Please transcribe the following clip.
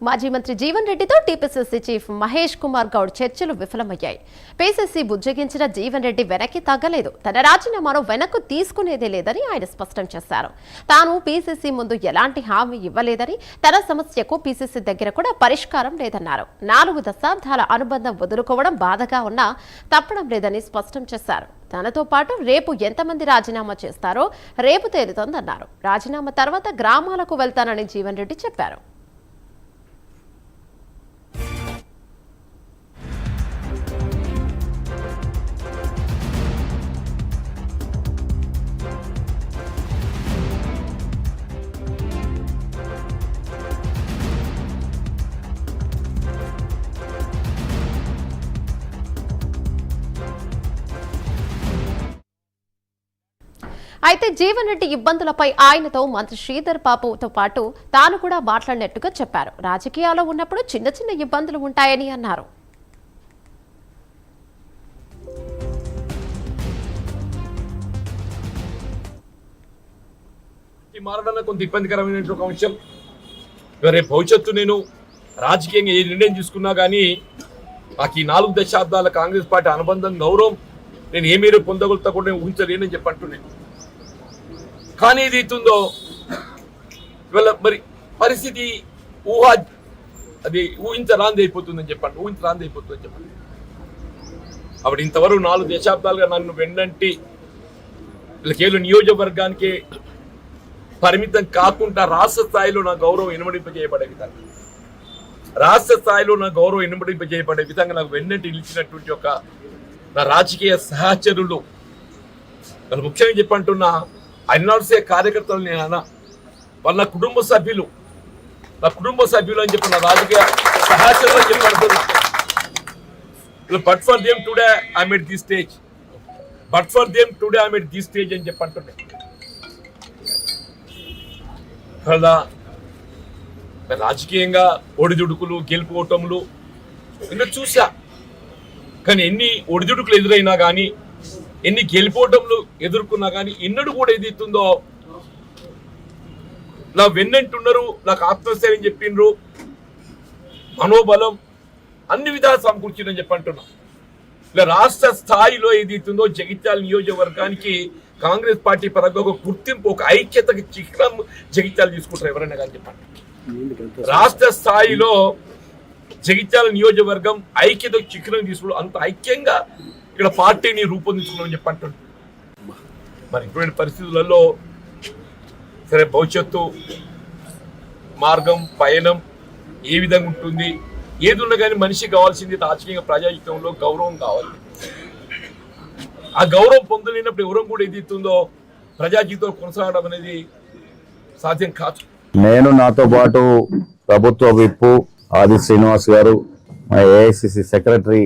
మాజీ మంత్రి జీవన్ రెడ్డితో TPCC chief Mahesh Kumar Goud చర్చలు విఫలమయ్యాయి. పీసీసీ బుజ్జగించిన జీవన్ రెడ్డి వెనక్కి తగ్గలేదు. తన రాజీనామాను వెనక్కు తీసుకునేదే లేదని ఆయన స్పష్టం చేశారు. తాను పీసీసీ ముందు ఎలాంటి హామీ ఇవ్వలేదని, తన సమస్యకు పీసీసీ దగ్గర కూడా పరిష్కారం లేదన్నారు. 4 దశాబ్దాల అనుబంధం వదులుకోవడం బాధగా ఉన్నా తప్పడం లేదని స్పష్టం చేశారు. తనతో పాటు రేపు ఎంతమంది రాజీనామా చేస్తారో రేపు తేలుతోందన్నారు. రాజీనామా తర్వాత గ్రామాలకు వెళ్తానని జీవన్ రెడ్డి చెప్పారు. అయితే జీవన్ రెడ్డి ఇబ్బందులపై ఆయనతో మంత్రి శ్రీధర్ బాబుతో పాటు తాను కూడా మాట్లాడినట్టుగా చెప్పారు. రాజకీయాల్లో ఉన్నప్పుడు చిన్న చిన్న ఇబ్బందులు ఉంటాయని అన్నారు. కొంత ఇబ్బందికరమైన ఒక అంశం. రేపు భవిష్యత్తు నేను రాజకీయంగా ఏ నిర్ణయం తీసుకున్నా కానీ నాకు ఈ 4 దశాబ్దాల కాంగ్రెస్ పార్టీ అనుబంధం, గౌరవం నేను ఏ మేర పొందగలుగుతా కూడా నేను ఊహించలేనని చెప్పంటున్నాను. కానీ ఇది ఇస్తుందో ఇవాళ మరి పరిస్థితి అది ఊహించరాంది అయిపోతుందని చెప్పండి. అప్పుడు ఇంతవరకు 4 దశాబ్దాలుగా నన్ను వెన్నంటి కేవలం నియోజకవర్గానికి పరిమితం కాకుండా రాష్ట్ర స్థాయిలో నా గౌరవం ఇనుమడింపజేయబడే విధంగా నాకు వెన్నంటి నిలిచినటువంటి ఒక నా రాజకీయ సహచరులు, వాళ్ళు ముఖ్యంగా చెప్పంటున్నా అన్నాల్సే కార్యకర్తలు నేను అన్న వాళ్ళ నా కుటుంబ సభ్యులు అని చెప్పి నా రాజకీయ సహచరులు అని చెప్పి but for them today I'm at this stage అని చెప్పంటున్నాయి కదా. రాజకీయంగా ఒడిదుడుకులు, గెలుపు ఓటములు ఇంకా చూసా. కానీ ఎన్ని ఒడిదుడుకులు ఎదురైనా కానీ, ఎన్ని గెలిపోవటంలో ఎదుర్కొన్నా కానీ ఎన్నడూ కూడా ఏదైతుందో నా వెన్నంటున్నారు, నాకు ఆత్మస్థైర్యం చెప్పిండ్రు, మనోబలం అన్ని విధాలు సమకూర్చిందని చెప్పంటున్నా. ఇలా రాష్ట్ర స్థాయిలో ఏదైతుందో జగిత్యాల నియోజకవర్గానికి కాంగ్రెస్ పార్టీ పరంగా ఒక గుర్తింపు, ఒక ఐక్యతకి చిహ్నం జగిత్యాల తీసుకుంటారు ఎవరైనా కానీ చెప్పండి. రాష్ట్ర స్థాయిలో జగిత్యాల నియోజకవర్గం ఐక్యత చిహ్నం తీసుకుంటారు. అంత ఐక్యంగా ఇక్కడ పార్టీని రూపొందించుకున్నామని చెప్పంటాడు. మరి ఇటువంటి పరిస్థితులలో సరే భవిష్యత్తు మార్గం, పయనం ఏ విధంగా ఉంటుంది, ఏది ఉన్నా కానీ మనిషి కావాల్సింది రాజకీయంగా ప్రజాజీవితంలో గౌరవం కావాలి. ఆ గౌరవం పొందలేనప్పుడు ఎవరం కూడా ఏది ఇస్తుందో ప్రజాజీవితంలో కొనసాగడం అనేది సాధ్యం కాదు. నేను, నాతో పాటు ప్రభుత్వ విప్పు ఆది శ్రీనివాస్ గారు, మా ఏఐసిసి సెక్రటరీ